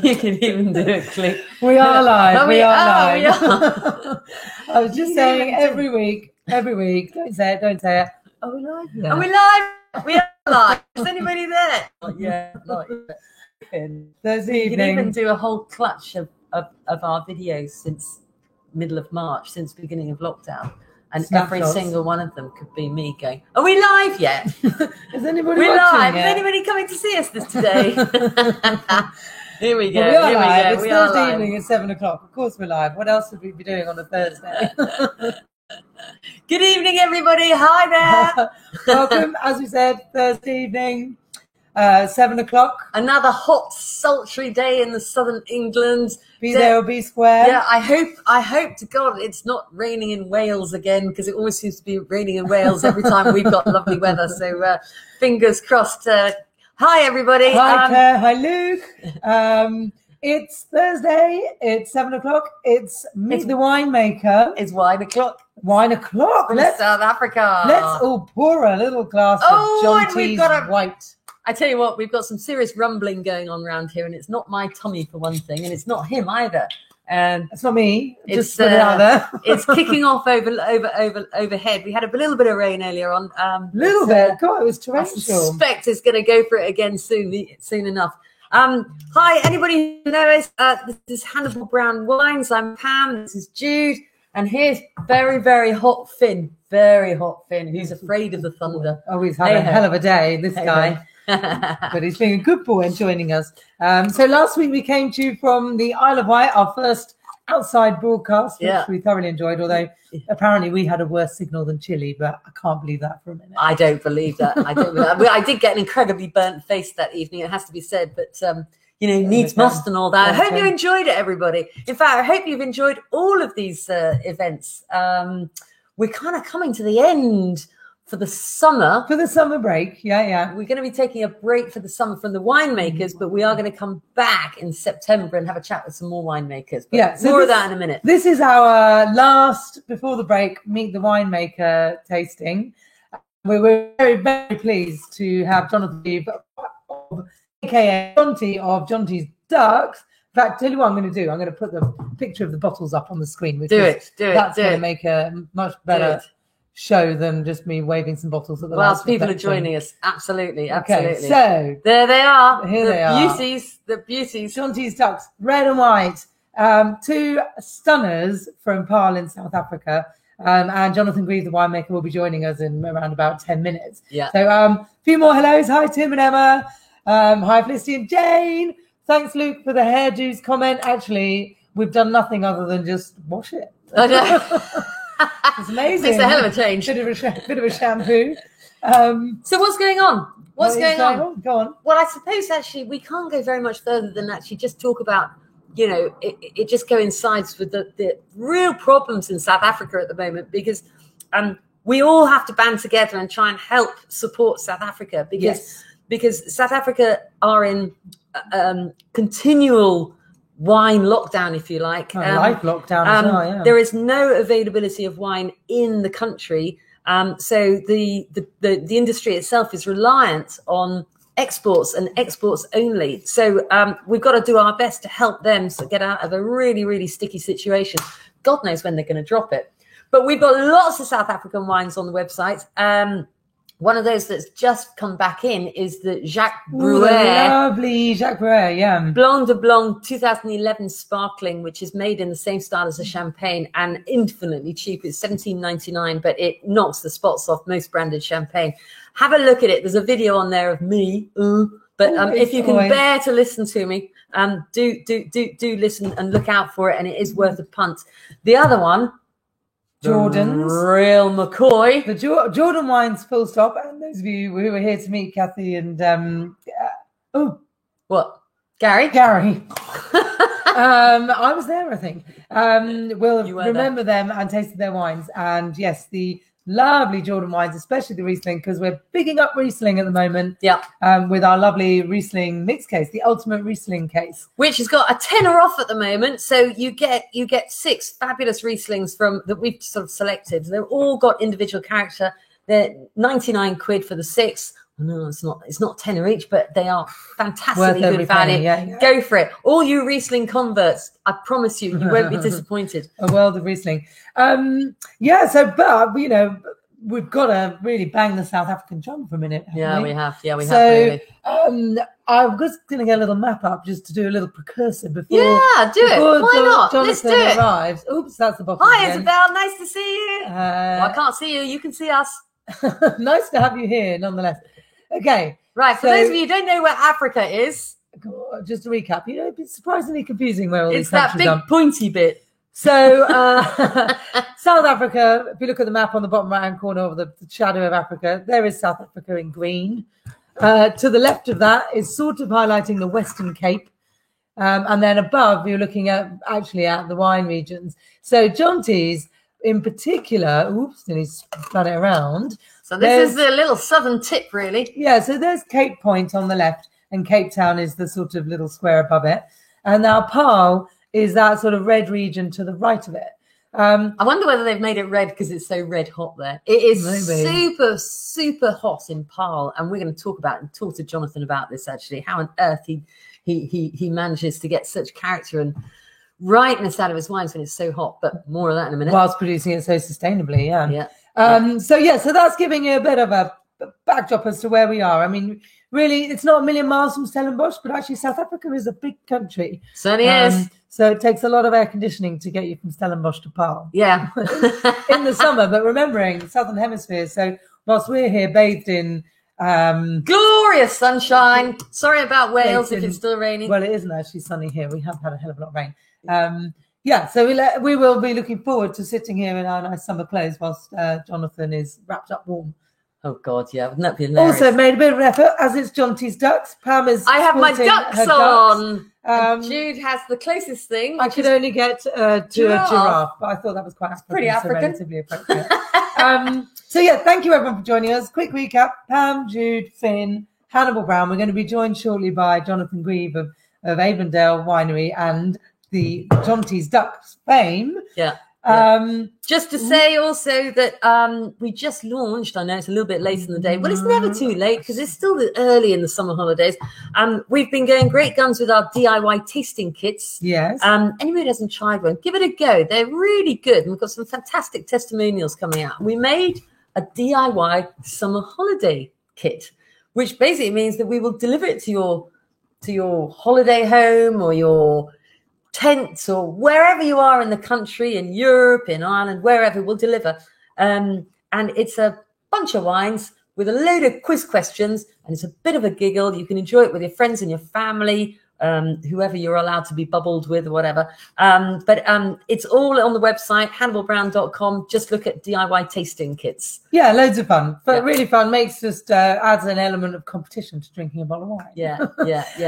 You can even do a click. We are live. We are live. We are. I was just saying every week. Don't say it. Are we live? Yeah. Are we live? We are live. Is anybody there? Yeah, not yet. This evening. You can even do a whole clutch of our videos since middle of March, since beginning of lockdown. And every single one of them could be me going, are we live yet? Is anybody We're watching live. yet? Is anybody coming to see us today? Here we go. Well, we are live. Go. It's Thursday evening at 7 o'clock. Of course we're live. What else would we be doing on a Thursday? Good evening, everybody. Hi there. Welcome, as we said, Thursday evening, 7 o'clock. Another hot, sultry day in the southern England. Be there or be square. Yeah, I hope to God it's not raining in Wales again, because it always seems to be raining in Wales every time we've got lovely weather. So fingers crossed. Hi, everybody. Hi, Claire. Hi, Luke. It's Thursday. It's 7 o'clock. It's Meet the Winemaker. It's wine o'clock. Wine o'clock. From South Africa. Let's all pour a little glass of John T's White. I tell you what, we've got some serious rumbling going on around here, and it's not my tummy for one thing, and it's not him either. It's not me. Just put it out there. It's kicking off overhead. We had a little bit of rain earlier on. Little bit. God, it was torrential. I suspect it's going to go for it again soon enough. Hi, anybody who knows us? This is Hannibal Brown Wines. I'm Pam. This is Jude, and here's very, very hot Finn. Very hot Finn, who's afraid of the thunder. Oh, he's had a hell of a day, this guy. But he's being a good boy and joining us. So last week we came to you from the Isle of Wight, our first outside broadcast, which we thoroughly enjoyed, although apparently we had a worse signal than Chile, but I can't believe that for a minute. I don't believe that. I did get an incredibly burnt face that evening, it has to be said, but needs must and all that. I hope you enjoyed it, everybody. In fact, I hope you've enjoyed all of these events. We're kind of coming to the end for the summer. For the summer break, yeah. We're going to be taking a break for the summer from the winemakers, but we are going to come back in September and have a chat with some more winemakers. But so more of that in a minute. This is our last, before the break, Meet the Winemaker tasting. We were very, very pleased to have Jonathan Reeve, aka Jonty of Jonty's Ducks. In fact, tell you what I'm going to do. I'm going to put the picture of the bottles up on the screen. That's going to make a much better show than just me waving some bottles at the last. People are joining us. Absolutely. Okay, so there they are. Here they are. The beauties. Jonty's Ducks, red and white. Two stunners from Paarl in South Africa. And Jonathan Reeve, the winemaker, will be joining us in around about 10 minutes. Yeah. So a few more hellos. Hi, Tim and Emma. Hi, Felicity and Jane. Thanks, Luke, for the hairdos comment. Actually, we've done nothing other than just wash it. I know. It's amazing. It's a hell of a change. Bit of a shampoo. So what's going on? What's going on? Go on. Well, I suppose actually we can't go very much further than actually just talk about, it just coincides with the real problems in South Africa at the moment, because we all have to band together and try and help support South Africa, because South Africa are in continual wine lockdown, if you like. Life lockdown as well, yeah. There is no availability of wine in the country. So the industry itself is reliant on exports and exports only. So we've got to do our best to help them get out of a really, really sticky situation. God knows when they're going to drop it. But we've got lots of South African wines on the website. One of those that's just come back in is the Jacques Brouwer. Lovely Jacques Brouwer, yeah. Blanc de Blanc 2011 sparkling, which is made in the same style as a champagne and infinitely cheap. It's $17.99, but it knocks the spots off most branded champagne. Have a look at it. There's a video on there of me. But if you can bear to listen to me, do listen and look out for it, and it is worth a punt. The other one, Jordan's Real McCoy. The Jordan wines, full stop. And those of you who were here to meet Kathy and Gary. I was there, I think. We'll remember them and tasted their wines. And yes, the lovely Jordan wines, especially the Riesling, because we're bigging up Riesling at the moment. Yeah. With our lovely Riesling mix case, the ultimate Riesling case, which has got a tenner off at the moment. So you get 6 fabulous Rieslings that we've sort of selected. They've all got individual character. They're 99 quid for the 6, No, it's not tenner each, but they are fantastically Worth every good value. penny, yeah. Go for it. All you Riesling converts, I promise you won't be disappointed. A world of Riesling. But we've got to really bang the South African drum for a minute. Yeah, we have. Really. I'm just going to get a little map up just to do a little precursor before. Yeah, do it. Why not? Jonathan Let's do it. arrives. Oops, that's the bottom. Hi, again. Isabel. Nice to see you. Well, I can't see you. You can see us. Nice to have you here, nonetheless. Okay. Right. For those of you who don't know where Africa is, just to recap, it's surprisingly confusing where all it's these that countries big are. pointy bit. So South Africa, if you look at the map on the bottom right-hand corner of the shadow of Africa, there is South Africa in green. To the left of that is sort of highlighting the Western Cape. And then above, you're looking at the wine regions. So Jonty's in particular, nearly spun it around. So this is the little southern tip, really. Yeah, so there's Cape Point on the left, and Cape Town is the sort of little square above it. And now Paarl is that sort of red region to the right of it. I wonder whether they've made it red because it's so red hot there. It is super, super hot in Paarl, and we're going to talk to Jonathan about this actually. How on earth he manages to get such character and rightness out of his wines when it's so hot. But more of that in a minute. Whilst producing it so sustainably, yeah. So that's giving you a bit of a backdrop as to where we are. I mean, really, it's not a million miles from Stellenbosch, but actually South Africa is a big country. Certainly is. So it takes a lot of air conditioning to get you from Stellenbosch to Paarl. Yeah. In the summer, but remembering Southern Hemisphere. So whilst we're here bathed in glorious sunshine. Sorry about Wales if it's still raining. Well, it isn't actually sunny here. We have had a hell of a lot of rain. So we will be looking forward to sitting here in our nice summer clothes whilst Jonathan is wrapped up warm. Oh God, yeah, wouldn't that be hilarious? Also made a bit of an effort, as it's Jonty's ducks. Pam is. I have my ducks on. Ducks. Jude has the closest thing. I could only get to a giraffe, but I thought that was quite African, pretty African, so relatively appropriate. Thank you everyone for joining us. Quick recap: Pam, Jude, Finn, Hannibal Brown. We're going to be joined shortly by Jonathan Grieve of Avondale Winery and the Jonty's Ducks fame. Yeah. Just to say also that we just launched, I know it's a little bit late in the day. Well, it's never too late because it's still early in the summer holidays. We've been going great guns with our DIY tasting kits. Yes. Anybody who hasn't tried one, give it a go. They're really good. And we've got some fantastic testimonials coming out. We made a DIY summer holiday kit, which basically means that we will deliver it to your holiday home or your tents or wherever you are in the country, in Europe, in Ireland, wherever, we'll deliver. And it's a bunch of wines with a load of quiz questions, and it's a bit of a giggle. You can enjoy it with your friends and your family, whoever you're allowed to be bubbled with or whatever. But it's all on the website, hannibalbrown.com. Just look at DIY tasting kits. Yeah, loads of fun. But really fun. adds an element of competition to drinking a bottle of wine. Yeah.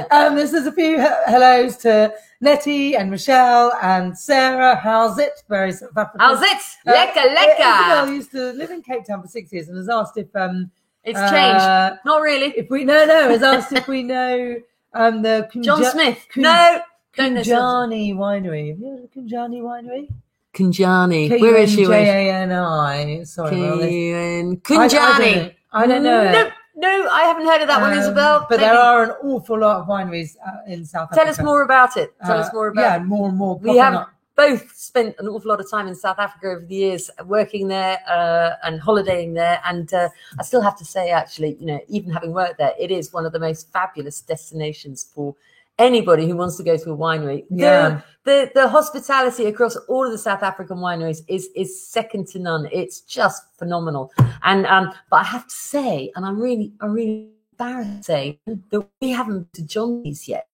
There's a few hellos to Nettie and Michelle and Sarah. How's it? Very South African. How's it? Lekker. Isabel used to live in Cape Town for 6 years and has asked if it's changed. Not really. If we has asked if we know the John Smith. No. Kunjani Winery. Have you heard of Kunjani Winery? Kunjani. Where is she? Kunjani. Sorry, Kunjani. I don't know. No, I haven't heard of that one, Isabel. But there are an awful lot of wineries in South Africa. Tell us more about it. Yeah, more and more. We have both spent an awful lot of time in South Africa over the years, working there and holidaying there. And I still have to say, actually, even having worked there, it is one of the most fabulous destinations for anybody who wants to go to a winery. Yeah. The hospitality across all of the South African wineries is second to none. It's just phenomenal. And but I have to say, and I'm really embarrassed to say that we haven't been to Jonty's yet.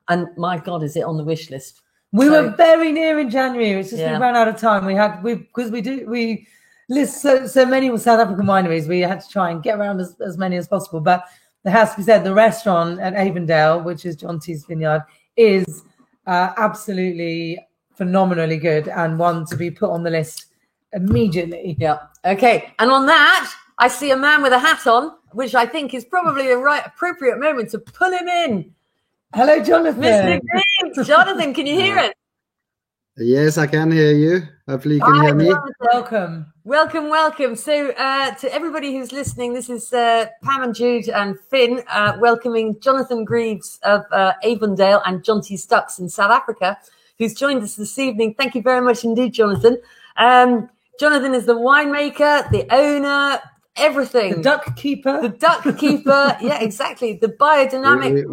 And my God, is it on the wish list? We were very near in January. It's just we ran out of time. We list so many South African wineries. We had to try and get around as many as possible. But there has to be said, the restaurant at Avondale, which is Jonty's Vineyard, is absolutely phenomenally good and one to be put on the list immediately. Yeah. Okay. And on that, I see a man with a hat on, which I think is probably the right appropriate moment to pull him in. Hello, Jonathan. Mr. Green. Jonathan, can you hear us? Yes, I can hear you. Hopefully you can hear me. Welcome. Welcome. So to everybody who's listening, this is Pam and Jude and Finn welcoming Jonathan Greaves of Avondale and Jonty's Ducks in South Africa, who's joined us this evening. Thank you very much indeed, Jonathan. Jonathan is the winemaker, the owner, everything. The duck keeper. The duck keeper. Yeah, exactly. The biodynamic.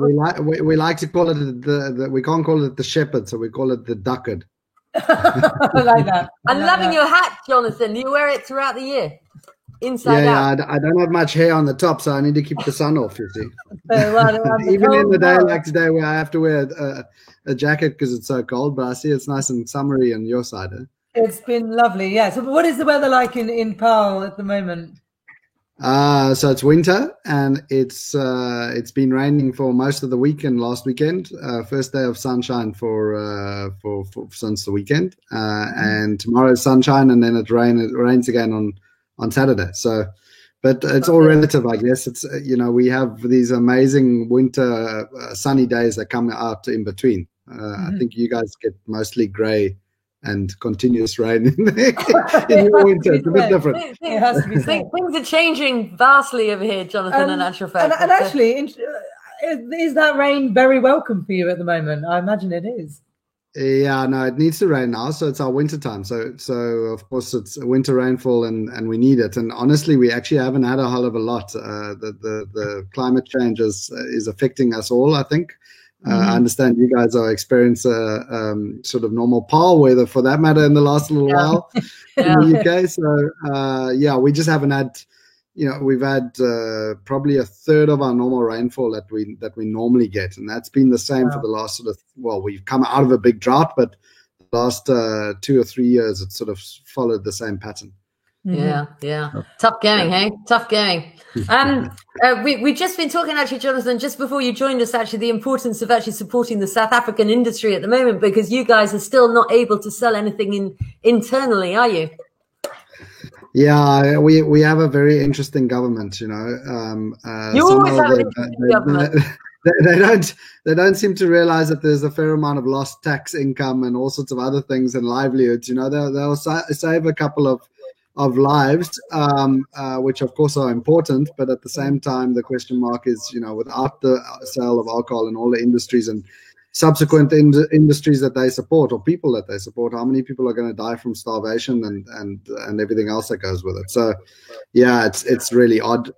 We like to call it we can't call it the shepherd, so we call it the duckard. I like that. I'm loving your hat, Jonathan. You wear it throughout the year, inside out. Yeah, I don't have much hair on the top, so I need to keep the sun off, you see. Even in the day like today where I have to wear a jacket because it's so cold, but I see it's nice and summery on your side. It's been lovely, yeah. So what is the weather like in Paarl at the moment? So it's winter, and it's been raining for most of the weekend. Last weekend, first day of sunshine for since the weekend, and tomorrow's sunshine, and then it rains again on Saturday. So, but it's all relative, I guess. It's we have these amazing winter sunny days that come out in between. I think you guys get mostly grey and continuous rain in the winter. It's a bit different. It has to be said. Things are changing vastly over here, Jonathan, in actual fact. And actually, is that rain very welcome for you at the moment? I imagine it is. Yeah, no, it needs to rain now, so it's our winter time. So of course it's a winter rainfall, and we need it. And honestly, we actually haven't had a hell of a lot. The climate change is affecting us all, I think. I understand you guys are experiencing sort of normal Paarl weather, for that matter, in the last little while in the UK. So we just haven't had, we've had probably a third of our normal rainfall that we normally get, and that's been the same for the last we've come out of a big drought, but the last 2 or 3 years it's sort of followed the same pattern. Yeah. Tough going, hey? Tough going. We've just been talking, actually, Jonathan, just before you joined us, actually, the importance of actually supporting the South African industry at the moment, because you guys are still not able to sell anything internally, are you? Yeah, we have a very interesting government, You always have an interesting government. They don't seem to realize that there's a fair amount of lost tax income and all sorts of other things and livelihoods. They'll save a couple of lives, which of course are important, but at the same time, the question mark is, without the sale of alcohol and all the industries and subsequent industries that they support, or people that they support, how many people are going to die from starvation and everything else that goes with it? So, yeah, it's really odd.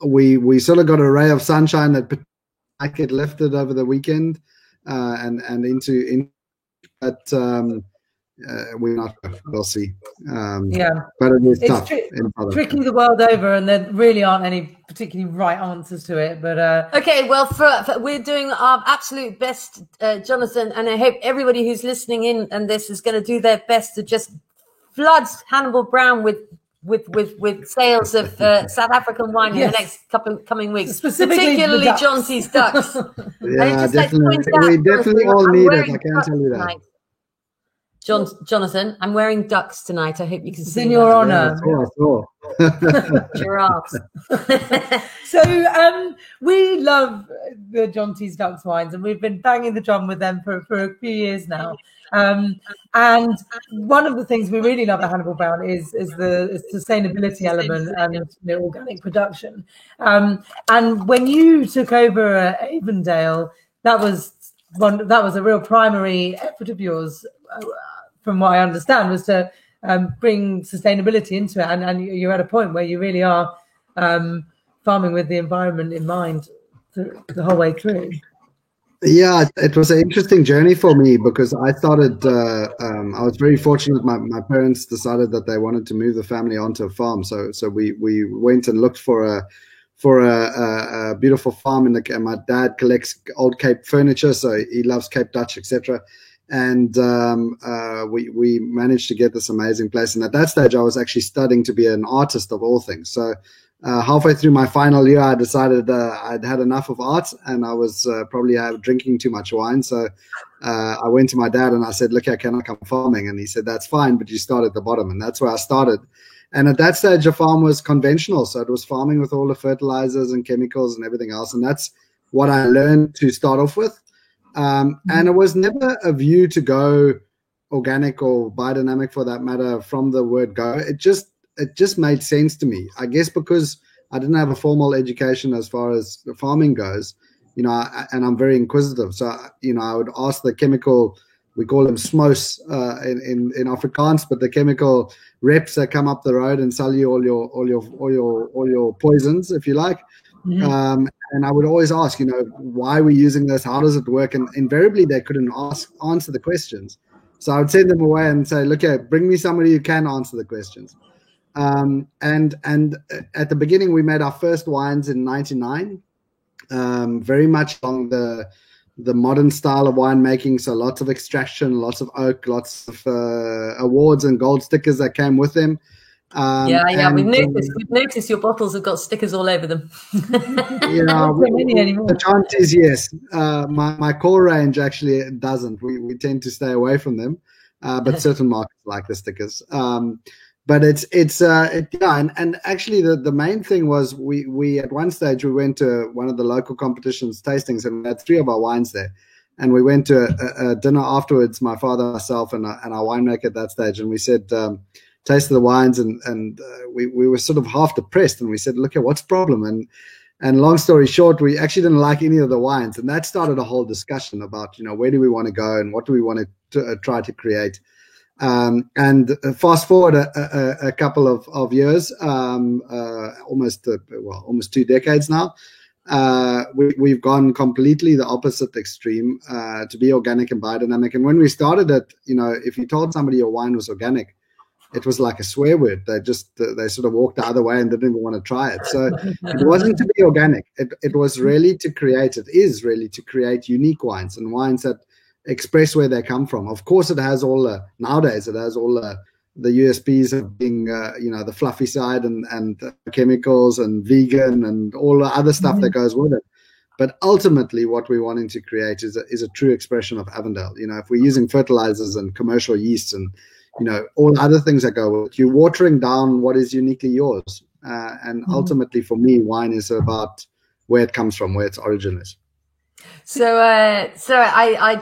We sort of got a ray of sunshine that might get lifted over the weekend, and into, but. We're not. We'll see. But it is tough. Tricky the world over, and there really aren't any particularly right answers to it. But okay, well, we're doing our absolute best, Jonathan, and I hope everybody who's listening in and this is going to do their best to just flood Hannibal Brown with sales of South African wine in the next coming weeks, particularly Jonty's Ducks. Yeah, definitely. We definitely all need it. I can tell you that. Tonight. Jonathan, I'm wearing ducks tonight. I hope you can see. In your honour. Giraffes. So we love the Jonty's Ducks wines, and we've been banging the drum with them for a few years now. And one of the things we really love at Hannibal Brown is the sustainability element and the organic production. And when you took over Avondale, that was a real primary effort of yours, from what I understand, was to bring sustainability into it. And you're at a point where you really are farming with the environment in mind the whole way through. Yeah, it was an interesting journey for me, because I started, I was very fortunate. My parents decided that they wanted to move the family onto a farm. So we went and looked for a beautiful farm and my dad collects old Cape furniture, so he loves Cape Dutch, etc. And we managed to get this amazing place. And at that stage, I was actually studying to be an artist of all things. So halfway through my final year, I decided I'd had enough of art, and I was probably drinking too much wine. So I went to my dad and I said, look, I cannot come farming. And he said, that's fine, but you start at the bottom. And that's where I started. And at that stage, the farm was conventional. So it was farming with all the fertilizers and chemicals and everything else. And that's what I learned to start off with. And it was never a view to go organic or biodynamic for that matter from the word go. It just made sense to me, I guess, because I didn't have a formal education as far as farming goes, and I'm very inquisitive. So, I would ask the chemical, we call them smos in Afrikaans, but the chemical reps that come up the road and sell you all your poisons, if you like. Mm-hmm. And I would always ask, why are we using this? How does it work? And invariably they couldn't answer the questions. So I would send them away and say, look, bring me somebody who can answer the questions. And at the beginning, we made our first wines in 1999, very much along the modern style of winemaking. So lots of extraction, lots of oak, lots of awards and gold stickers that came with them. We've noticed your bottles have got stickers all over them. The chances, yes. My core range actually doesn't. We tend to stay away from them, but certain markets like the stickers. But and actually the main thing was we at one stage we went to one of the local competitions tastings and we had 3 of our wines there, and we went to a dinner afterwards. My father, myself, and our winemaker at that stage, and we said. Tasted the wines and we were sort of half depressed, and we said, look, what's the problem? And long story short, we actually didn't like any of the wines, and that started a whole discussion about where do we want to go and what do we want to try to create. And fast forward a couple of years, almost 2 decades now. We've gone completely the opposite extreme to be organic and biodynamic. And when we started it, if you told somebody your wine was organic, it was like a swear word. They sort of walked the other way and didn't even want to try it. So it wasn't to be organic. It was really to create. It is really to create unique wines and wines that express where they come from. Of course, nowadays it has all the USPs of being the fluffy side and chemicals and vegan and all the other stuff that goes with it. But ultimately, what we're wanting to create is a true expression of Avondale. If we're using fertilizers and commercial yeasts and all other things that go with it, you're watering down what is uniquely yours. And ultimately, for me, wine is about where it comes from, where its origin is. So I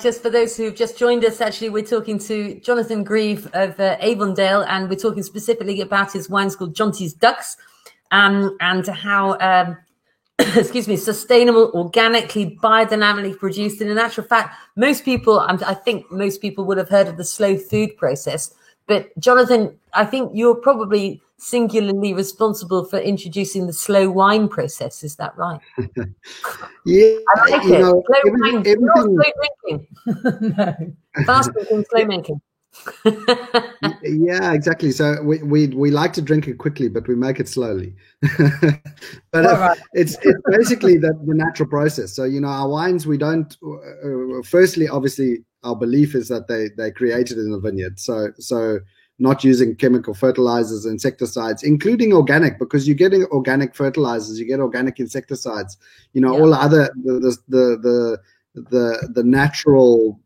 just, for those who've just joined us, actually, we're talking to Jonathan Grieve of Avondale, and we're talking specifically about his wines called Jonty's Ducks, and how, sustainable, organically, biodynamically produced. And in actual fact, I think most people would have heard of the slow food process. But Jonathan, I think you're probably singularly responsible for introducing the slow wine process. Is that right? Yeah, I like it. Slow wine, not slow drinking. No. Fast drinking, slow making. Yeah, exactly. So we like to drink it quickly, but we make it slowly. But it's basically the natural process. So our wines, we don't. Firstly, obviously, our belief is that they created in the vineyard. So not using chemical fertilizers, insecticides, including organic, because you're getting organic fertilizers, you get organic insecticides. All the other the natural.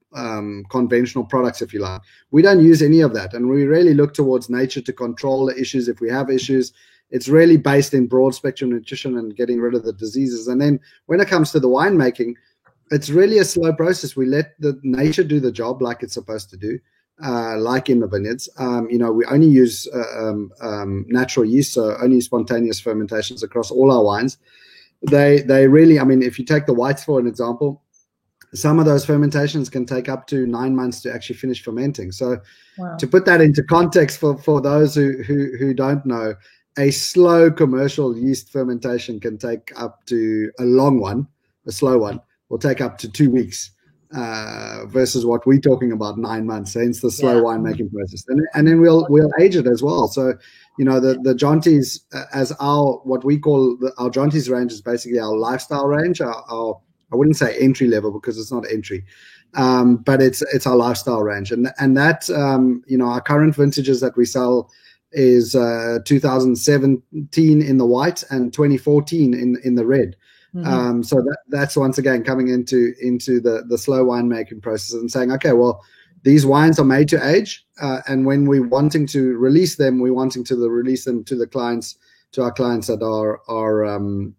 Conventional products, if you like. We don't use any of that, and we really look towards nature to control the issues if we have issues. It's really based in broad spectrum nutrition and getting rid of the diseases. And then when it comes to the winemaking, it's really a slow process. We let the nature do the job like it's supposed to do, like in the vineyards. We only use natural yeast, so only spontaneous fermentations across all our wines. They really, if you take the whites for an example, some of those fermentations can take up to 9 months to actually finish fermenting. So to put that into context for those who don't know, a slow commercial yeast fermentation can take up to a slow one will take up to 2 weeks versus what we're talking about, 9 months, hence the slow winemaking process. And then we'll age it as well. So, the Jonty's as what we call our Jonty's range is basically our lifestyle range, our I wouldn't say entry level because it's not entry, but it's our lifestyle range, and that our current vintages that we sell is 2017 in the white and 2014 in the red. Mm-hmm. So that's once again coming into the slow winemaking process and saying, okay, well, these wines are made to age, and when we're wanting to release them, we're wanting to release them to our clients that are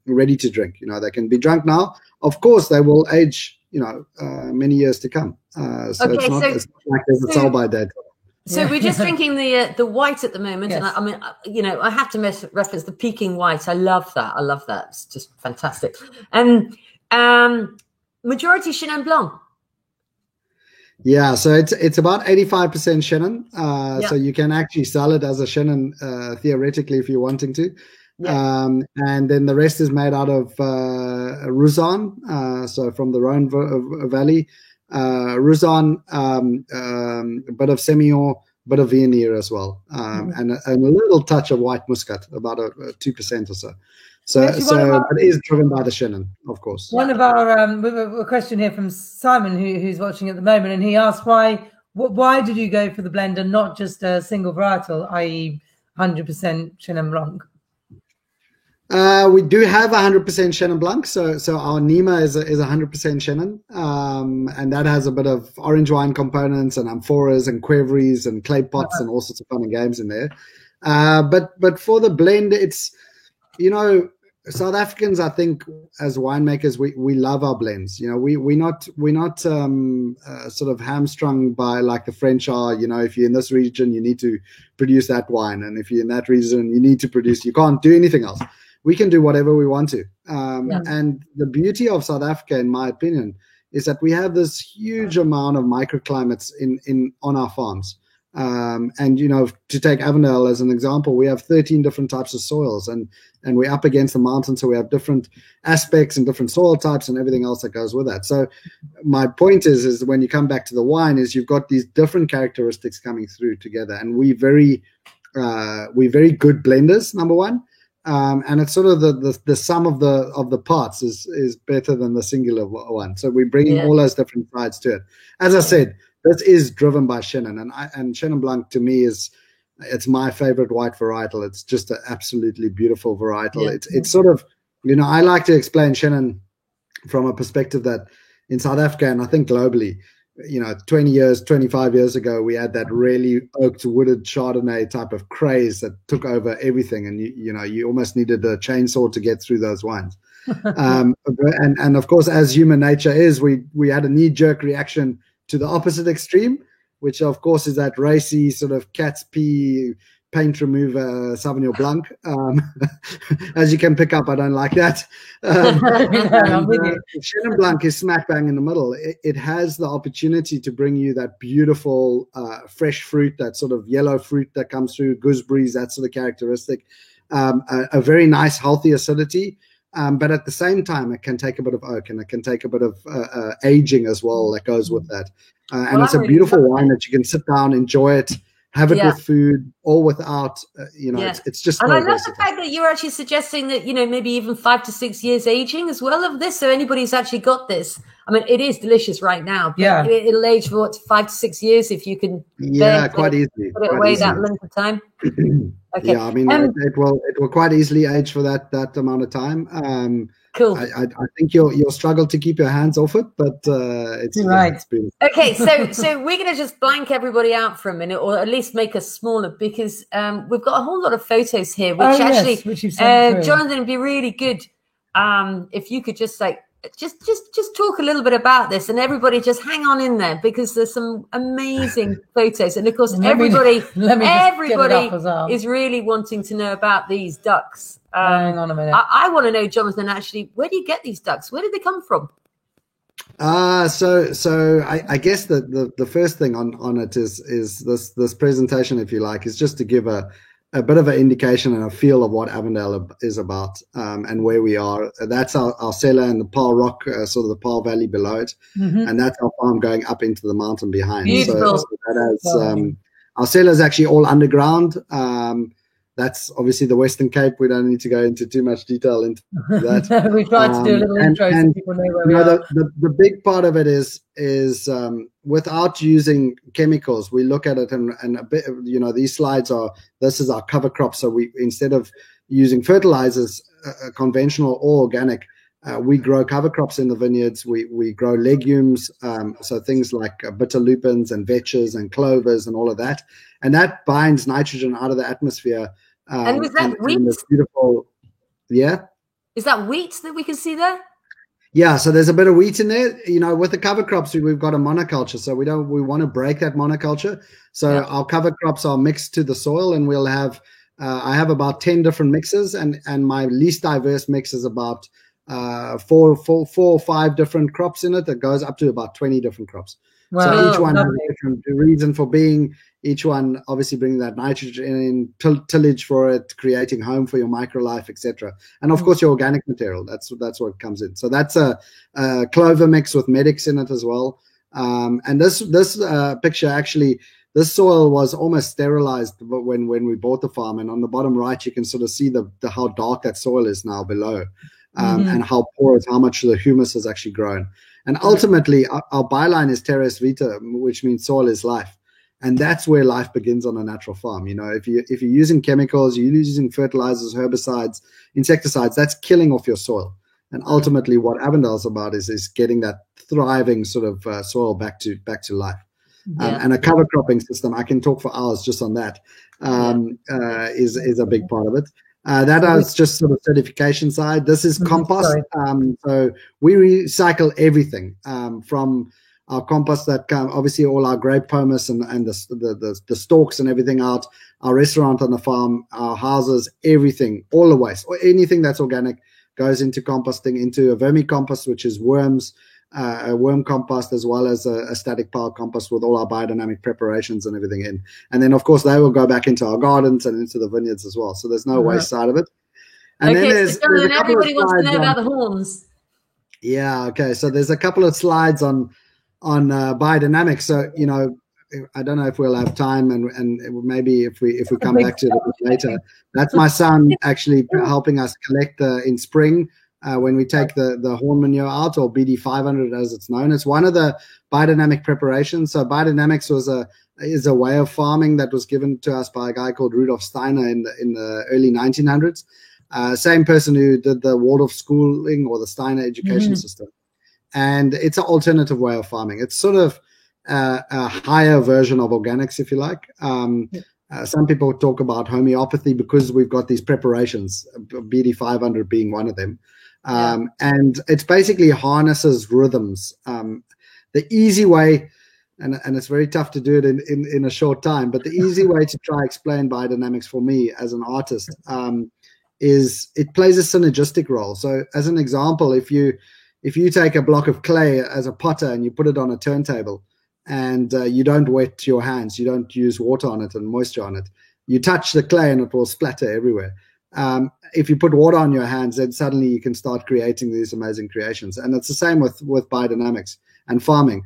ready to drink. They can be drunk now. Of course, they will age, many years to come. So Okay, it's not like there's a sell-by date. So we're just drinking the white at the moment, Yes. and I mean, I have to reference the Peking white. I love that. It's just fantastic. And majority Chenin Blanc. Yeah, so it's about 85% Chenin. So you can actually sell it as a Chenin theoretically if you're wanting to. Yeah. And then the rest is made out of Roussanne, so from the Rhone Valley. Roussanne, a bit of Semillon, a bit of Viognier as well, and a little touch of white muscat, about a 2% or so. So it is driven by the Chenin, of course. One of our we have a question here from Simon, who's watching at the moment, and he asked why did you go for the blend and not just a single varietal, i.e., 100% Chenin Blanc? We do have 100% Chenin Blanc, so our Nima is 100% Chenin, and that has a bit of orange wine components and amphoras and quevries and clay pots and all sorts of fun and games in there. But for the blend, it's South Africans, I think, as winemakers, we love our blends. We're not sort of hamstrung by like the French are. If you're in this region, you need to produce that wine, and if you're in that region, you need to produce. You can't do anything else. We can do whatever we want to. And the beauty of South Africa, in my opinion, is that we have this huge amount of microclimates on our farms. And to take Avondale as an example, we have 13 different types of soils, and we're up against the mountain, so we have different aspects and different soil types and everything else that goes with that. So my point is when you come back to the wine, is you've got these different characteristics coming through together, and we're very good blenders, number one. And it's sort of the sum of the parts is better than the singular one. So we're bringing all those different sides to it. As I said, this is driven by Chenin, and Chenin Blanc to me it's my favorite white varietal. It's just an absolutely beautiful varietal. Yeah. It's sort of, I like to explain Chenin from a perspective that in South Africa, and I think globally, 25 years ago, we had that really oaked wooded Chardonnay type of craze that took over everything. And, you almost needed a chainsaw to get through those wines. And of course, as human nature is, we had a knee-jerk reaction to the opposite extreme, which of course is that racy sort of cat's pee paint remover Sauvignon Blanc. As you can pick up, I don't like that. Chenin Blanc is smack bang in the middle. It has the opportunity to bring you that beautiful fresh fruit, that sort of yellow fruit that comes through, gooseberries, that sort of characteristic, a very nice healthy acidity. But at the same time, it can take a bit of oak, and it can take a bit of aging as well that goes with that. And it's a beautiful wine that you can sit down, enjoy it, have it with food or without, it's just. And I love the fact that you're actually suggesting that, maybe even 5 to 6 years aging as well of this. So anybody's actually got this. I mean, it is delicious right now. But it'll age for 5 to 6 years if you can. Quite easily. Put it away that length of time. Okay. Yeah, I mean, it will quite easily age for that amount of time. Cool. I think you'll struggle to keep your hands off it, but it's right. It's beautiful. Okay, so we're going to just blank everybody out for a minute, or at least make us smaller, because we've got a whole lot of photos here, which which you've sent through. Jonathan, it'd be really good if you could just just talk a little bit about this, and everybody just hang on in there, because there's some amazing photos, and of course everybody is really wanting to know about these ducks. Hang on a minute. I want to know, Jonathan, actually, where do you get these ducks? Where did they come from? So I guess the first thing on it is this presentation, if you like, is just to give a bit of an indication and a feel of what Avondale is about, and where we are. That's our cellar and the Paarl Rock, sort of the Paarl Valley below it, and that's our farm going up into the mountain behind. Beautiful. So that has, our cellar is actually all underground. That's obviously the Western Cape. We don't need to go into too much detail into that. We tried to do a little intro so people know where we are. The big part of it is without using chemicals, we look at it and a bit, these slides this is our cover crop. So we, instead of using fertilizers, conventional or organic, we grow cover crops in the vineyards. We grow legumes, so things like bitter lupins and vetches and clovers and all of that. And that binds nitrogen out of the atmosphere. And was that wheat? Beautiful, yeah. Is that wheat that we can see there? Yeah, so there's a bit of wheat in there. You know, with the cover crops, we've got a monoculture, so we want to break that monoculture. So our cover crops are mixed to the soil, and we'll have I have about 10 different mixes, and my least diverse mix is about 4 or 5 different crops in it. That goes up to about 20 different crops. Wow. So each one has a different reason for being. Each one obviously bringing that nitrogen in, tillage for it, creating home for your microlife, etc. And of course your organic material. That's what comes in. So that's a clover mix with medics in it as well. And this picture actually, this soil was almost sterilized when we bought the farm. And on the bottom right, you can sort of see the how dark that soil is now below, and how porous, how much the humus has actually grown. And ultimately, our byline is Terra Vita, which means soil is life. And that's where life begins on a natural farm. You know, if you're using chemicals, you're using fertilizers, herbicides, insecticides, that's killing off your soil. And ultimately, what Avondale's about is getting that thriving sort of soil back to life. And a cover cropping system, I can talk for hours just on that, is a big part of it. That is just sort of certification side. This is compost. So we recycle everything from our compost that come, obviously all our grape pomace and the stalks and everything out, our restaurant on the farm, our houses, everything, all the waste, or anything that's organic goes into composting, into a vermicompost, which is worms, a worm compost, as well as a static pile compost with all our biodynamic preparations and everything in. And then, of course, they will go back into our gardens and into the vineyards as well. So there's no waste side of it. And then there's everybody wants to know about the horns. Yeah, okay. So there's a couple of slides on biodynamics. So, you know, I don't know if we'll have time, and maybe if we come back to it a bit later. That's my son actually helping us collect in spring when we take the horn manure out, or BD 500 as it's known. It's one of the biodynamic preparations. So biodynamics is a way of farming that was given to us by a guy called Rudolf Steiner in the early 1900s. Same person who did the Waldorf schooling or the Steiner education system. And it's an alternative way of farming. It's sort of a higher version of organics, if you like. Some people talk about homeopathy because we've got these preparations, BD 500 being one of them. And it's basically harnesses rhythms. The easy way, and it's very tough to do it in a short time, but the easy way to try explain biodynamics for me as an artist is it plays a synergistic role. So as an example, if you take a block of clay as a potter and you put it on a turntable, and you don't wet your hands, you don't use water on it and moisture on it, you touch the clay and it will splatter everywhere. If you put water on your hands, then suddenly you can start creating these amazing creations. And it's the same with biodynamics and farming.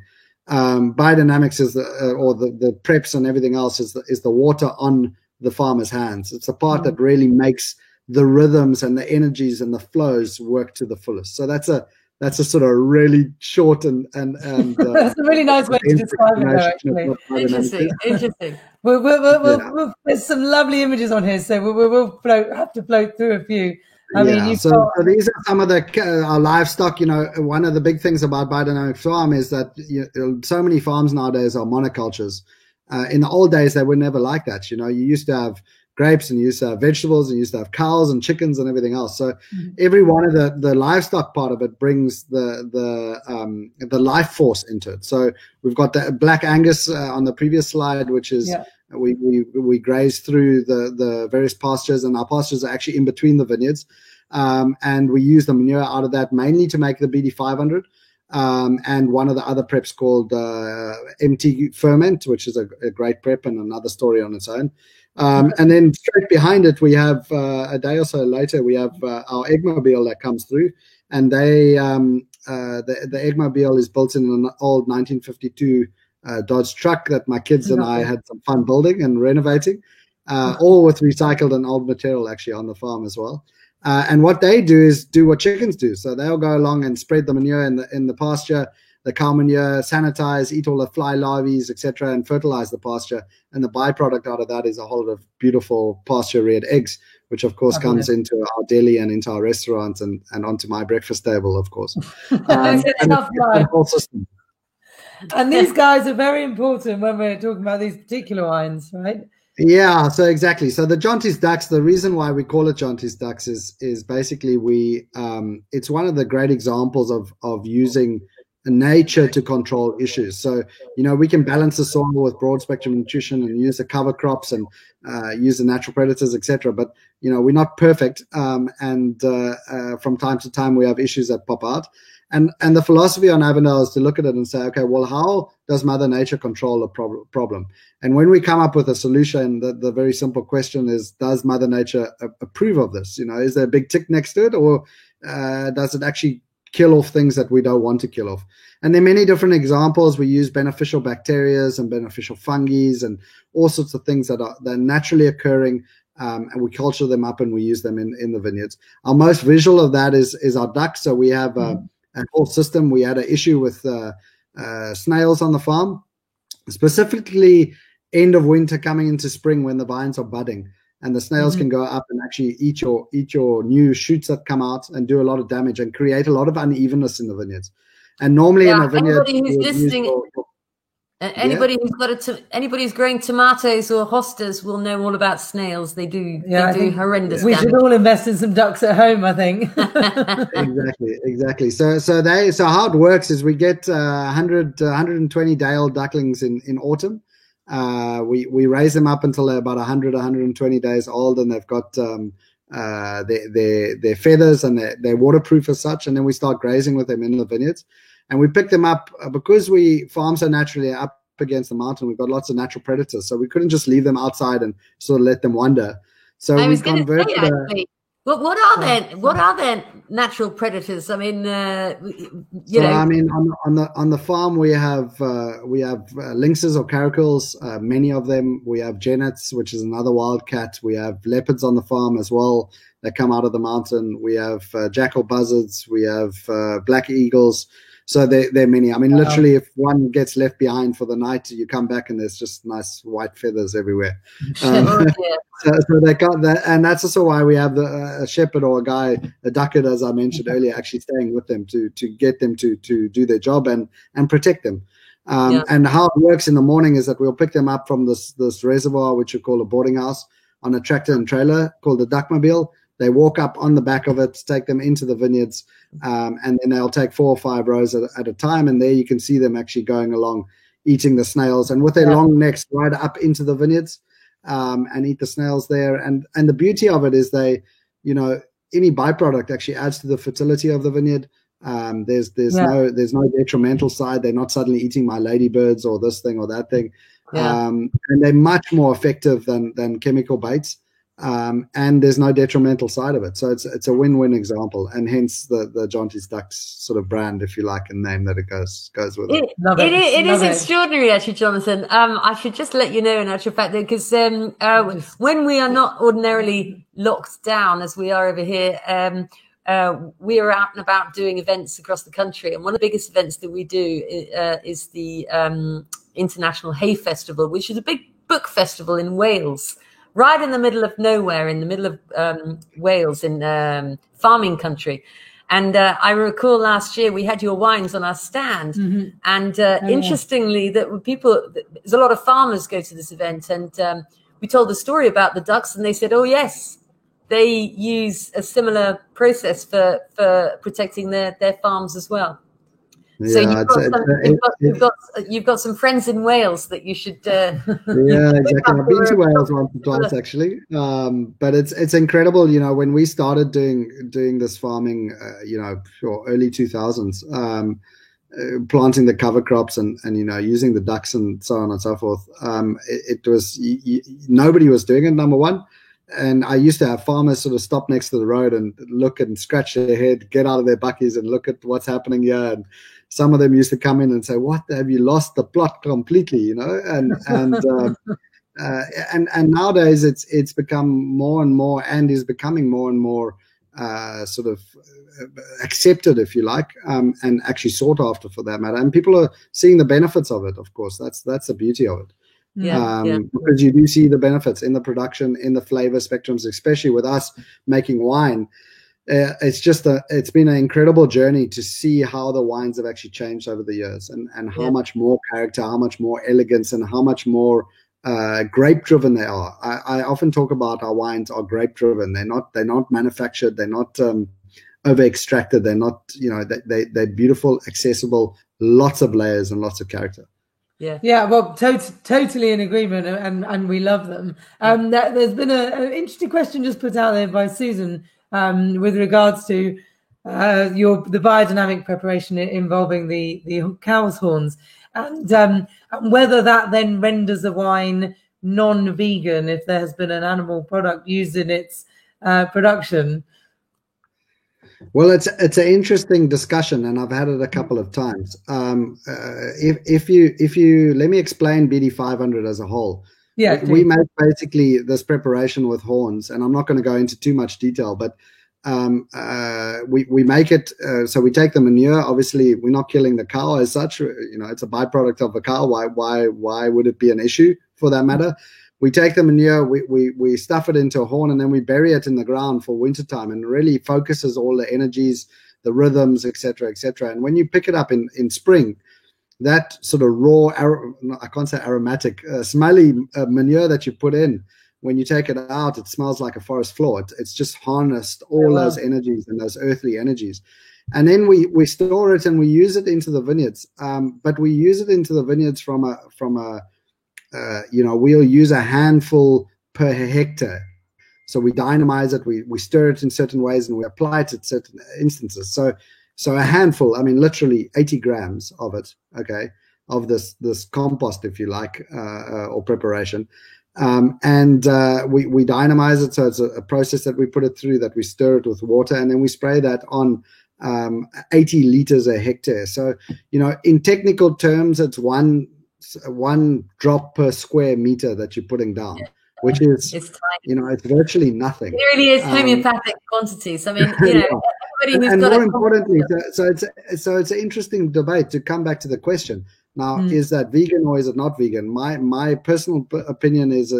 Biodynamics is the preps and everything else is the water on the farmer's hands. It's the part that really makes the rhythms and the energies and the flows work to the fullest. So that's a sort of really short and that's a really nice way to describe it, actually. Interesting. There's some lovely images on here, so we'll have to float through a few. I mean, so these are some of our livestock. You know, one of the big things about biodynamic farm is that so many farms nowadays are monocultures. In the old days, they were never like that. You know, you used to have grapes and you used to have vegetables and you used to have cows and chickens and everything else. So every one of the livestock part of it brings the life force into it. So we've got the Black Angus on the previous slide, which is we graze through the various pastures, and our pastures are actually in between the vineyards. And we use the manure out of that mainly to make the BD 500. And one of the other preps called MT Ferment, which is a great prep and another story on its own. And then straight behind it, we have a day or so later, we have our Eggmobile that comes through, and the Eggmobile is built in an old 1952 Dodge truck that my kids and I had some fun building and renovating, all with recycled and old material actually on the farm as well. And what they do is do what chickens do. So they'll go along and spread the manure in the pasture, the cow manure, sanitize, eat all the fly larvae, etc., and fertilize the pasture. And the byproduct out of that is a whole lot of beautiful pasture-reared eggs, which of course comes into our deli and into our restaurants and onto my breakfast table, of course. And the whole system. And these guys are very important when we're talking about these particular wines, right? Yeah, so exactly. So the Jonty's ducks, the reason why we call it Jonty's ducks is basically it's one of the great examples of using nature to control issues. So, we can balance the soil with broad spectrum nutrition and use the cover crops and use the natural predators, etc. But we're not perfect, and from time to time we have issues that pop out. And the philosophy on Avondale is to look at it and say, okay, well, how does Mother Nature control a problem? And when we come up with a solution, the very simple question is, does Mother Nature approve of this? Is there a big tick next to it, or does it actually kill off things that we don't want to kill off? And there are many different examples. We use beneficial bacteria and beneficial fungi and all sorts of things that are naturally occurring. And we culture them up and we use them in the vineyards. Our most visual of that is our ducks. So we have a whole system. We had an issue with snails on the farm, specifically end of winter coming into spring when the vines are budding, and the snails can go up and actually eat your new shoots that come out and do a lot of damage and create a lot of unevenness in the vineyards. And normally in a vineyard, anybody who's listening, anybody who's growing tomatoes or hostas will know all about snails. They do horrendous we damage. should all invest in some ducks at home, I think. Exactly. So how it works is we get 120 day-old ducklings in autumn. We raise them up until they're about 120 days old, and they've got their feathers and they're waterproof as such, and then we start grazing with them in the vineyards. And we pick them up because we farm so naturally up against the mountain. We've got lots of natural predators, so we couldn't just leave them outside and sort of let them wander. So I was going to say, actually, what are their natural predators? I mean, I mean, on the farm we have lynxes or caracals, many of them. We have genets, which is another wildcat. We have leopards on the farm as well that come out of the mountain. We have jackal buzzards. We have black eagles. So there are many. I mean, literally, if one gets left behind for the night, you come back and there's just nice white feathers everywhere. So they got that, and that's also why we have a shepherd or a duckard, as I mentioned earlier, actually staying with them to get them to do their job and protect them. And how it works in the morning is that we'll pick them up from this reservoir, which we call a boarding house, on a tractor and trailer called the Duckmobile. They walk up on the back of it, take them into the vineyards, and then they'll take 4 or 5 rows at a time. And there you can see them actually going along, eating the snails, and with their long necks right up into the vineyards, and eat the snails there. And the beauty of it is any byproduct actually adds to the fertility of the vineyard. There's no detrimental side. They're not suddenly eating my ladybirds or this thing or that thing. And they're much more effective than chemical baits. And there's no detrimental side of it. So it's a win-win example, and hence the Jonty's Ducks sort of brand, if you like, and name that it goes with it. It is extraordinary, actually, Jonathan. I should just let you know, in actual fact, because when we are not ordinarily locked down as we are over here, we are out and about doing events across the country. And one of the biggest events that we do is the International Hay Festival, which is a big book festival in Wales. Right in the middle of nowhere, in the middle of Wales, in farming country. And I recall last year we had your wines on our stand. And interestingly, there's a lot of farmers go to this event. And we told the story about the ducks, and they said, oh, yes, they use a similar process for protecting their farms as well. So you've got some friends in Wales that you should. Exactly. I've been to Wales once or twice actually, but it's incredible. When we started doing this farming, early 2000s, planting the cover crops and using the ducks and so on and so forth. It was nobody was doing it. Number one. And I used to have farmers sort of stop next to the road and look and scratch their head, get out of their buckies and look at what's happening here. And some of them used to come in and say, "What, have you lost the plot completely?" And nowadays it's become more and more, and is becoming more and more sort of accepted, if you like, and actually sought after for that matter. And people are seeing the benefits of it. Of course, that's the beauty of it. Because you do see the benefits in the production, in the flavor spectrums, especially with us making wine. It's been an incredible journey to see how the wines have actually changed over the years, and how much more character, how much more elegance, and how much more grape driven they are. I often talk about our wines are grape driven. They're not manufactured. They're not over extracted. They're not, they're beautiful, accessible, lots of layers and lots of character. Yeah. Well, totally in agreement, and we love them. There's been an interesting question just put out there by Susan with regards to the biodynamic preparation involving the cow's horns, and whether that then renders the wine non-vegan if there has been an animal product used in its production. Well, it's an interesting discussion, and I've had it a couple of times. If you let me explain BD 500 as a whole. Yeah, we make basically this preparation with horns, and I'm not going to go into too much detail, but we make it so we take the manure. Obviously, we're not killing the cow as such. It's a byproduct of the cow. Why would it be an issue for that matter? We take the manure, we stuff it into a horn, and then we bury it in the ground for wintertime, and really focuses all the energies, the rhythms, etc., etc. And when you pick it up in spring, that sort of raw, I can't say aromatic, smelly manure that you put in, when you take it out, it smells like a forest floor. It's just harnessed all those energies and those earthly energies. And then we store it and we use it into the vineyards. But we use it into the vineyards from a we'll use a handful per hectare. So we dynamize it, we stir it in certain ways, and we apply it at certain instances. So a handful, I mean, literally 80 grams of it, okay, of this compost, if you like, or preparation. And we dynamize it. So it's a process that we put it through, that we stir it with water, and then we spray that on 80 liters a hectare. So, in technical terms, it's one drop per square meter that you're putting down, which is, it's virtually nothing. It really is homeopathic quantities. I mean, everybody who's got more importantly, so it's an interesting debate. To come back to the question now, is that vegan or is it not vegan? My personal opinion is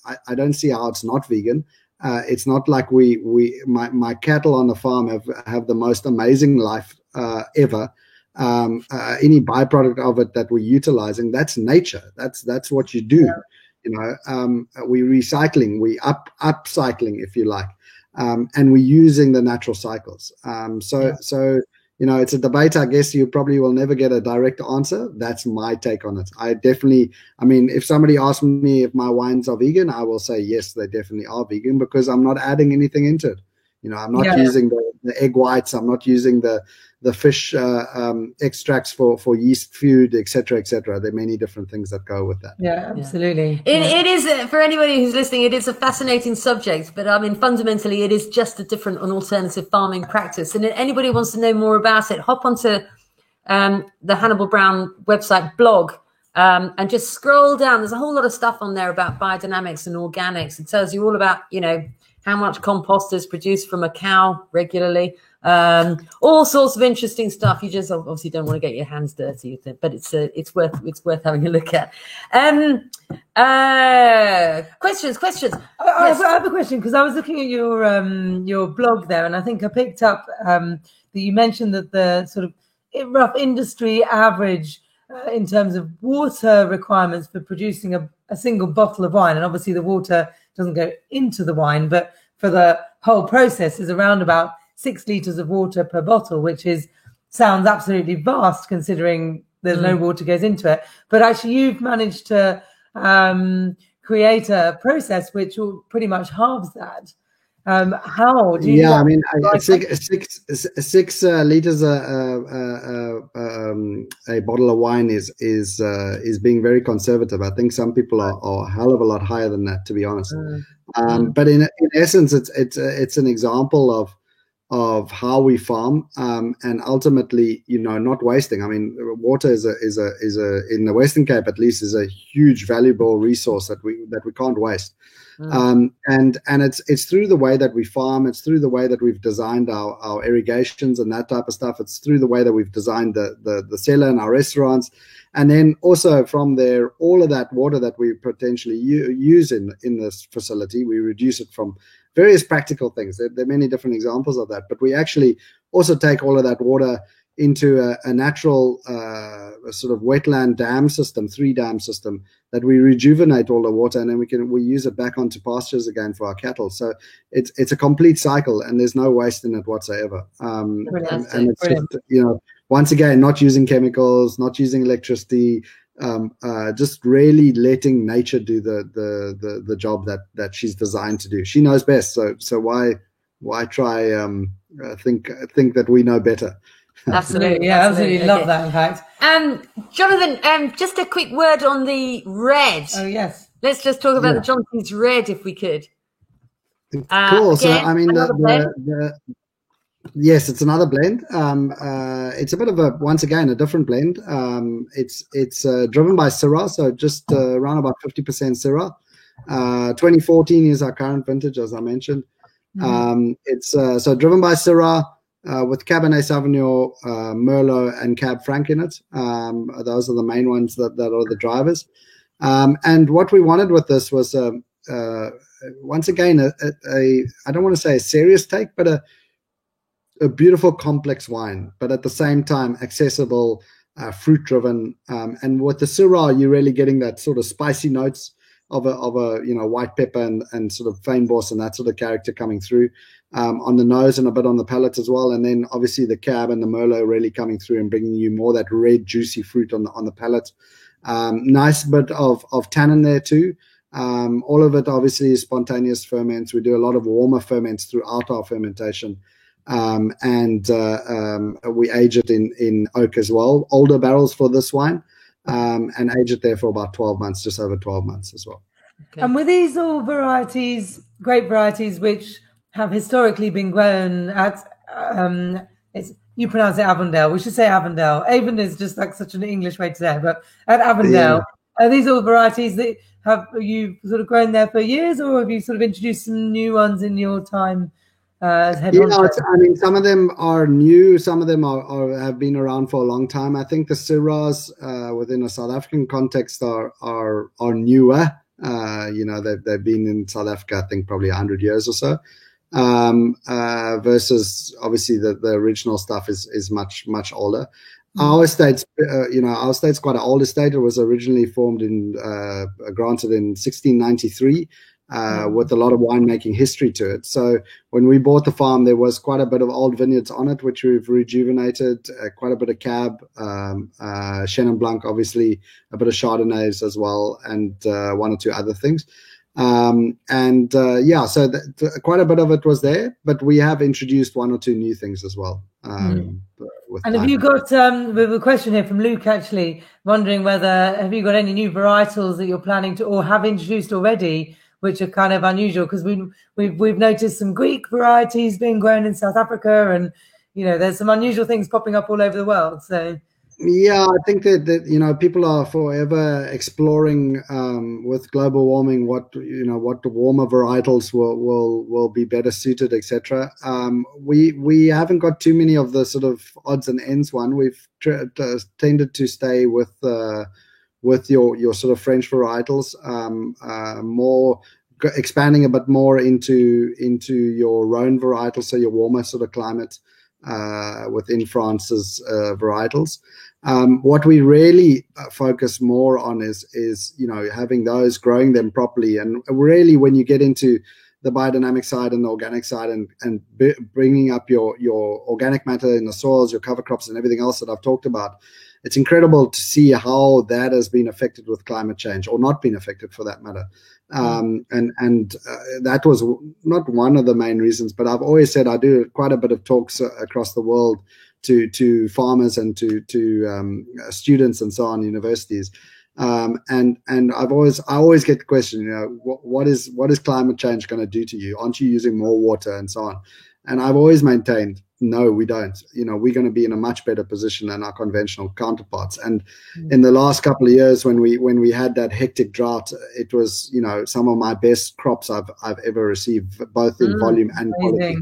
I don't see how it's not vegan. It's not like my cattle on the farm have the most amazing life ever. Any byproduct of it that we're utilizing, that's nature. That's what you do. We recycling, we upcycling, if you like, and we're using the natural cycles. So it's a debate. I guess you probably will never get a direct answer. That's my take on it. If somebody asks me if my wines are vegan, I will say yes, they definitely are vegan, because I'm not adding anything into it. I'm not using the egg whites. I'm not using the fish extracts for yeast food, etc., etc. There are many different things that go with that. Yeah, absolutely. It is, for anybody who's listening, it is a fascinating subject, but fundamentally it is just a different and alternative farming practice. And if anybody wants to know more about it, hop onto the Hannibal Brown website blog and just scroll down. There's a whole lot of stuff on there about biodynamics and organics. It tells you all about, how much compost is produced from a cow regularly. All sorts of interesting stuff. You just obviously don't want to get your hands dirty with it, but it's worth having a look at. Questions. I have a question, because I was looking at your blog there, and I think I picked up that you mentioned that the sort of rough industry average in terms of water requirements for producing a single bottle of wine, and obviously the water doesn't go into the wine, but for the whole process is around about 6 liters of water per bottle, which sounds absolutely vast considering there's no water goes into it. But actually you've managed to create a process which will pretty much halves that. How do you? Yeah, 6 liters a bottle of wine is being very conservative. I think some people are a hell of a lot higher than that, to be honest. But in essence, it's an example of how we farm, and ultimately, not wasting. Water is in the Western Cape, at least, is a huge valuable resource that we can't waste. And it's through the way that we farm. It's through the way that we've designed our irrigations and that type of stuff. It's through the way that we've designed the cellar in our restaurants. And then also from there, all of that water that we potentially use in this facility, we reduce it from various practical things. There are many different examples of that. But we actually also take all of that water into a natural sort of wetland dam system, 3-dam system, that we rejuvenate all the water, and then we use it back onto pastures again for our cattle. So it's a complete cycle, and there's no waste in it whatsoever. And it's just, once again, not using chemicals, not using electricity, just really letting nature do the job that she's designed to do. She knows best, so why try think that we know better? Absolutely, yeah, absolutely love that. In fact, Jonathan, just a quick word on the red. Oh yes, let's just talk about the Johnson's Red, if we could. Cool. Again, so I mean, yes, it's another blend. It's a bit of once again a different blend. It's driven by Syrah, so just around about 50% Syrah. 2014 is our current vintage, as I mentioned. It's so driven by Syrah. With Cabernet Sauvignon, Merlot, and Cab Franc in it. Those are the main ones that are the drivers. And what we wanted with this was, once again, I don't want to say a serious take, but a beautiful, complex wine, but at the same time accessible, fruit-driven. And with the Syrah, you're really getting that sort of spicy notes of a white pepper and sort of fynbos and that sort of character coming through on the nose and a bit on the palate as well. And then obviously the Cab and the Merlot really coming through and bringing you more that red juicy fruit on the palate. Nice bit of tannin there too. All of it obviously is spontaneous ferments. We do a lot of warmer ferments throughout our fermentation. And we age it in oak as well. Older barrels for this wine. And age it there for about 12 months, just over 12 months as well. Okay. And were these all varieties, grape varieties, which have historically been grown at, you pronounce it Avondale. We should say Avondale. Avon is just like such an English way to say it, but at Avondale, are these all varieties that you sort of grown there for years, or have you sort of introduced some new ones in your time? I mean, some of them are new, some of them have been around for a long time. I think the Syrahs within a South African context are newer. They've been in South Africa, I think, probably 100 years or so. Versus obviously the original stuff is much older. Our estate's quite an old estate. It was originally formed granted in 1693. With a lot of winemaking history to it. So when we bought the farm, there was quite a bit of old vineyards on it, which we've rejuvenated, quite a bit of Cab, Chenin Blanc, obviously, a bit of Chardonnays as well, and one or two other things. So quite a bit of it was there, but we have introduced one or two new things as well. And have you got, we have a question here from Luke, actually, wondering have you got any new varietals that you're planning to, or have introduced already, which are kind of unusual, because we've noticed some Greek varieties being grown in South Africa, and there's some unusual things popping up all over the world. So yeah, I think that people are forever exploring with global warming what the warmer varietals will be better suited, etc. We haven't got too many of the sort of odds and ends one. We've tended to stay with your sort of French varietals, more expanding a bit more into your Rhone varietals, so your warmer sort of climate within France's varietals. What we really focus more on is having those, growing them properly, and really when you get into the biodynamic side and the organic side and bringing up your organic matter in the soils, your cover crops and everything else that I've talked about, it's incredible to see how that has been affected with climate change, or not been affected for that matter. And that was not one of the main reasons, but I've always said I do quite a bit of talks across the world to farmers and to students and so on, universities. And I always get the question, what is climate change going to do to you? Aren't you using more water and so on? And I've always maintained, no, we don't. We're going to be in a much better position than our conventional counterparts. And in the last couple of years, when we had that hectic drought, it was some of my best crops I've ever received, both in volume and quality.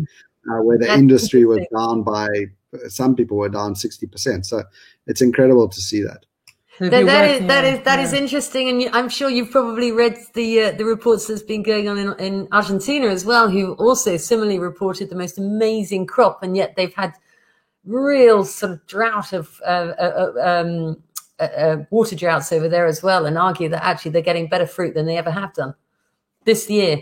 Where the industry was down by, some people were down 60%. So it's incredible to see that. That is interesting, and I'm sure you've probably read the reports that's been going on in Argentina as well, who also similarly reported the most amazing crop, and yet they've had real sort of drought of water droughts over there as well, and argue that actually they're getting better fruit than they ever have done this year.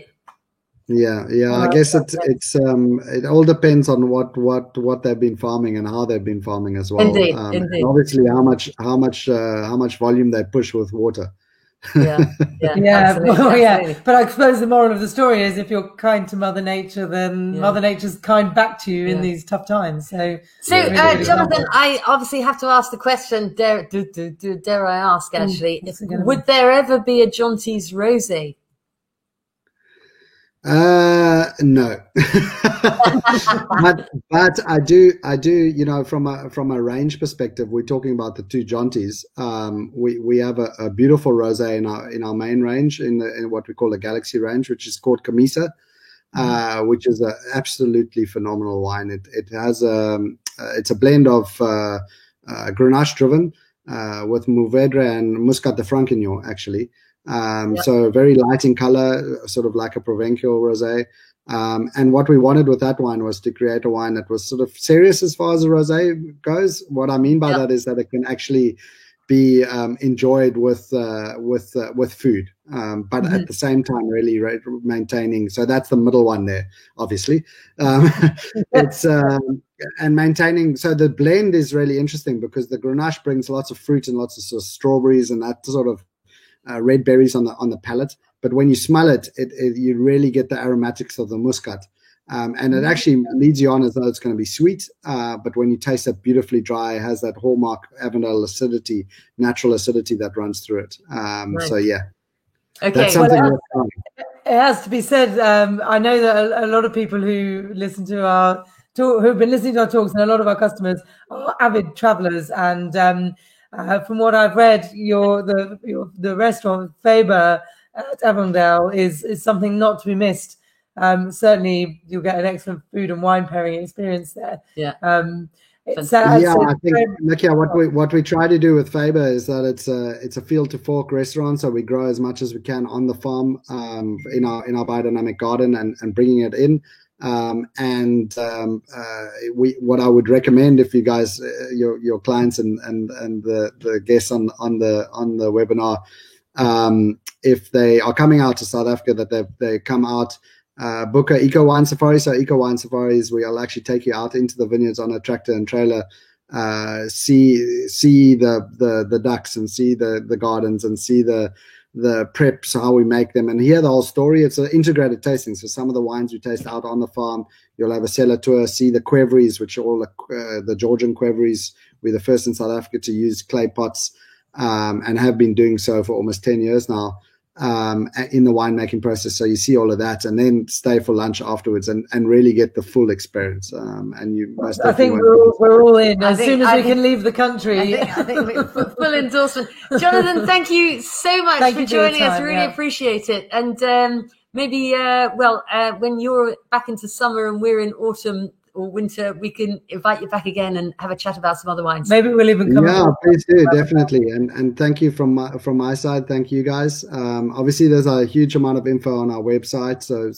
Yeah. I guess it all depends on what they've been farming and how they've been farming as well. Indeed. And obviously, how much volume they push with water. Yeah. Absolutely. But I suppose the moral of the story is, if you're kind to Mother Nature, then Mother Nature's kind back to you in these tough times. So Jonathan, I obviously have to ask the question. Dare I ask? Actually, would there ever be a Jonty's Rosé? No, but I do, from a range perspective, we're talking about the two Jontys. We have a beautiful rosé in our main range, in what we call the Galaxy range, which is called Camisa, which is an absolutely phenomenal wine. It has it's a blend of Grenache driven with Mourvèdre and Muscat de Franquignon, actually. So very light in color, sort of like a Provençal rosé. And what we wanted with that wine was to create a wine that was sort of serious as far as a rosé goes. What I mean by that is that it can actually be enjoyed with food, but at the same time really maintaining. So that's the middle one there, obviously. It's and maintaining. So the blend is really interesting because the Grenache brings lots of fruit and lots of sort of strawberries and that sort of red berries on the palate, but when you smell it, you really get the aromatics of the muscat, and it actually leads you on as though it's going to be sweet, but when you taste it, beautifully dry, it has that hallmark Avondale acidity, natural acidity that runs through it. So that's something. It has to be said. I know that a lot of people who listen to our who've been listening to our talks, and a lot of our customers are avid travelers, and from what I've read, the restaurant Faber at Avondale is something not to be missed. Certainly, you'll get an excellent food and wine pairing experience there. I think what we try to do with Faber is that it's a field to fork restaurant, so we grow as much as we can on the farm in our biodynamic garden and bringing it in. What I would recommend, if you guys, your clients and the guests on the webinar, if they are coming out to South Africa, that they come out, book a eco wine safari. So eco wine safaris, we'll actually take you out into the vineyards on a tractor and trailer, see the ducks and see the gardens and see the preps, how we make them, and hear the whole story. It's an integrated tasting. So some of the wines we taste out on the farm, you'll have a cellar tour, see the Qvevris, which are all the Georgian Qvevris. We're the first in South Africa to use clay pots, and have been doing so for almost 10 years now, in the winemaking process. So you see all of that, and then stay for lunch afterwards and really get the full experience. And you most I think we're all in as soon as we can leave the I think full endorsement. Jonathan, thank you so much for joining us. Really appreciate it. And maybe when you're back into summer and we're in autumn or winter, we can invite you back again and have a chat about some other wines. Maybe we'll even come. Yeah, please do, definitely. And thank you from my side. Thank you guys. Obviously, there's a huge amount of info on our website, so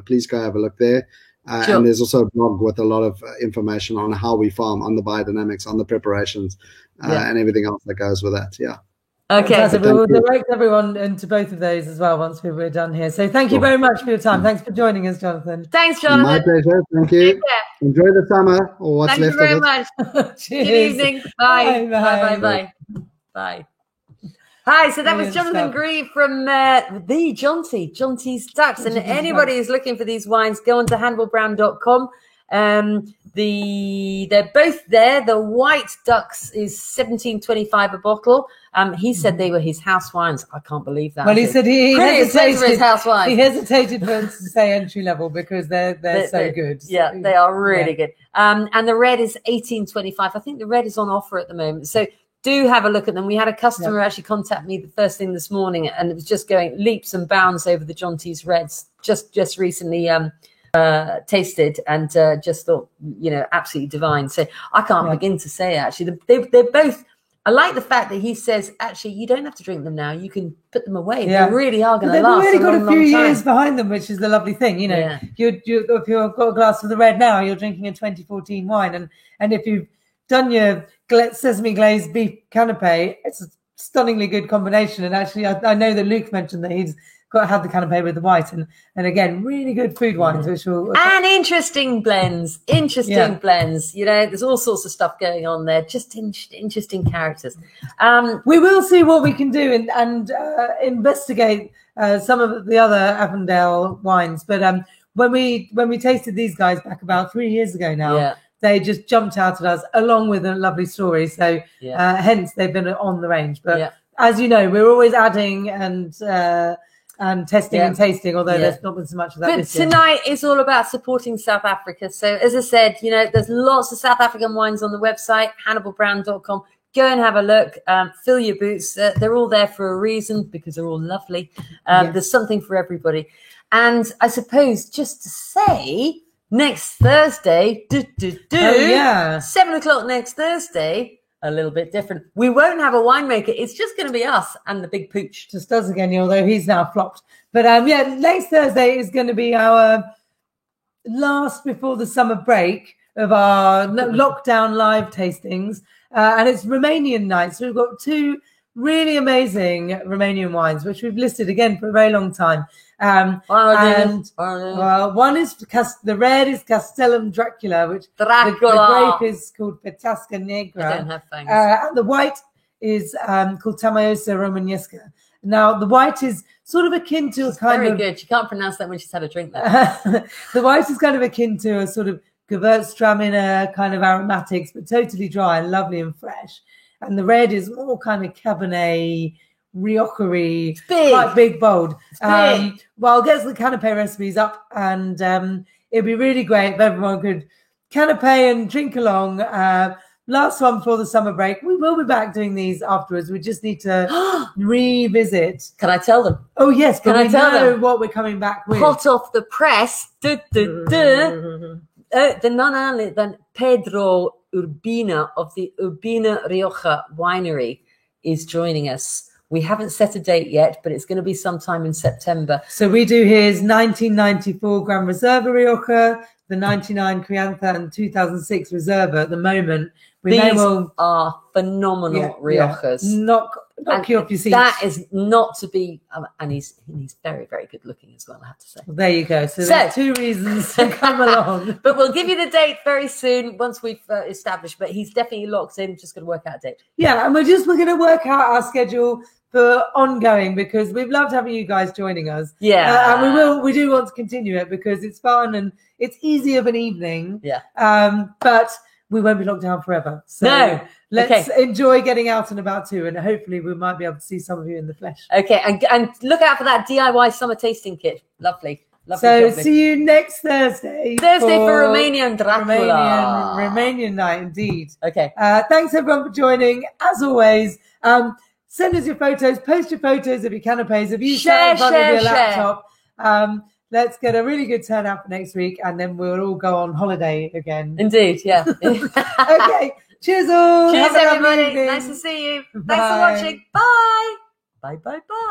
please go have a look there. Sure. And there's also a blog with a lot of information on how we farm, on the biodynamics, on the preparations, and everything else that goes with that. Yeah. Okay, so we will direct everyone into both of those as well once we're done here. So thank you very much for your time. Thanks for joining us, Jonathan. Thanks, Jonathan. My pleasure. Thank you. Enjoy the summer, or what's left of it. Thank you very much. Good evening. Bye. Bye. Bye. Hi, so that was Jonathan Grieve from the Jonty's Ducks. And anybody who's looking for these wines, go on to hanwellbrown.com. They're both there. The White Ducks is $17.25 a bottle. He said they were his house wines. I can't believe that. Well, he said he hesitated for his house wines. He hesitated to say entry level because they're so good. Yeah, they are really good. And the red is $18.25. I think the red is on offer at the moment. So do have a look at them. We had a customer actually contact me the first thing this morning, and it was just going leaps and bounds over the Jonty's Reds. Just recently tasted and just thought, absolutely divine. So I can't begin to say, actually, they're both I like the fact that he says, actually, you don't have to drink them now. You can put them away. Yeah. They really are going to They've last already a got long, a few long time. years behind them, which is the lovely thing. You know, Yeah. if you've got a glass of the red now, you're drinking a 2014 wine. And if you've done your sesame glazed beef canapé, it's a stunningly good combination. And actually, I know that Luke mentioned that he's got to have the canapé with the white. And again, really good food wines, which will... And interesting blends. Blends. You know, there's all sorts of stuff going on there. Just interesting characters. We will see what we can do and investigate some of the other Avondale wines. But when we tasted these guys back about 3 years ago now, they just jumped out at us along with a lovely story. So hence they've been on the range. But as you know, we're always adding and testing and tasting, although there's not been so much of that but this year. Tonight is all about supporting South Africa. So as I said, you know, there's lots of South African wines on the website, HannibalBrown.com. Go and have a look. Fill your boots. They're all there for a reason because they're all lovely. There's something for everybody. And I suppose just to say, next Thursday, 7 o'clock next Thursday, a little bit different. We won't have a winemaker. It's just going to be us and the big pooch. Just us again, although he's now flopped. But next Thursday is going to be our last before the summer break of our lockdown live tastings. And it's Romanian nights. So we've got 2 really amazing Romanian wines, which we've listed again for a very long time. One is the red is Castellum Dracula, which the grape is called Petasca Negra. I don't have fangs. And the white is called Tamaiosa Romanesca. Now, the white is sort of akin to a kind very of... good. You can't pronounce that when she's had a drink, though. The white is kind of akin to a sort of Gewürztraminer kind of aromatics, but totally dry and lovely and fresh. And the red is more kind of Cabernet, Rioja-y, quite big, bold. Well, I'll get the canapé recipes up, and it'd be really great if everyone could canapé and drink along. Last one before the summer break. We will be back doing these afterwards. We just need to revisit. Can I tell them? Oh, yes. Can I tell them what we're coming back with? Hot off the press. The none only than Pedro Urbina of the Urbina Rioja Winery is joining us. We haven't set a date yet, but it's going to be sometime in September. So we do his 1994 Gran Reserva Rioja, the 99 Crianza, and 2006 Reserva at the moment. These are phenomenal Riojas. Knock you off your seats. That is not to be, and he's very, very good looking as well, I have to say. Well, there you go. So there's 2 reasons to come along. But we'll give you the date very soon once we've established. But he's definitely locked in. Just going to work out a date. Yeah, and we're going to work out our schedule for ongoing, because we've loved having you guys joining us. Yeah, and we do want to continue it because it's fun and it's easy of an evening. Yeah, but we won't be locked down forever. So let's enjoy getting out and about too, and hopefully we might be able to see some of you in the flesh. Okay, and look out for that DIY summer tasting kit. Lovely. So see you next Thursday. For Romanian Dracula. Romanian night, indeed. Okay. Thanks everyone for joining. As always, send us your photos. Post your photos of your canapes. If you share in front of your laptop. Let's get a really good turnout for next week, and then we'll all go on holiday again. Indeed, yeah. Okay. Cheers all. Cheers, everybody. Nice to see you. Thanks for watching. Bye. Bye, bye, bye.